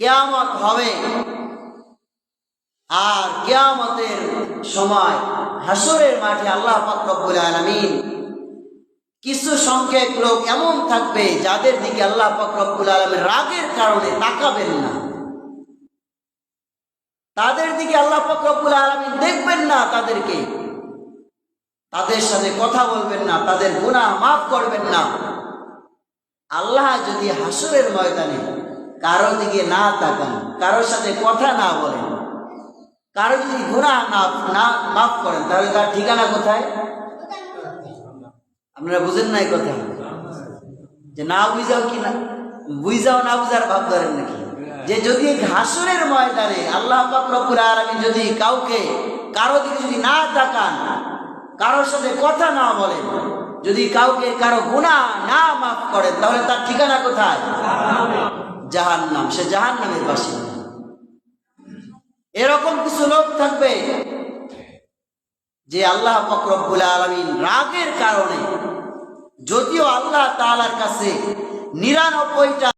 কিয়ামত হবে, আর কিয়ামতের সময় হাসরের মাঠে আল্লাহ পাক রব্বুল আলামিন কিছু সংখ্যক লোক এমন থাকবে যাদের দিকে আল্লাহ পাক রব্বুল আলামিন রাগের কারণে তাকাবেন না, তাদের দিকে আল্লাহ পাক রব্বুল আলামিন দেখবেন না, তাদের সাথে কথা বলবেন না, তাদের গুনাহ মাফ করবেন না। আল্লাহ যদি হাসরের ময়দানে কারো দিকে না তাকান, কারোর সাথে কথা না বলেন, কারো যদি গুনাহ না মাফ করেন, তাহলে তার ঠিকানা কোথায়? আপনারা বুঝেন নাই কথা? যে না বুঝাও কি না বুঝাও, না বুঝার ভাব ধরেন নাকি? যে যদি হাসরের ময়দানে আল্লাহ পাক রব্বুল আলামিন যদি কারো দিকে যদি না তাকান, কারোর সাথে কথা না বলেন, যদি কারো গুনাহ না মাফ করেন, তাহলে তার ঠিকানা কোথায়? জাহান্নাম। সে জাহান্নামের বাসিন্দা। এরকম কিছু লোক থাকবে যে আল্লাহ পাক রব্বুল আলামিন রাগের কারণে, যদিও আল্লাহ তাআলার কাছে ৯৯টা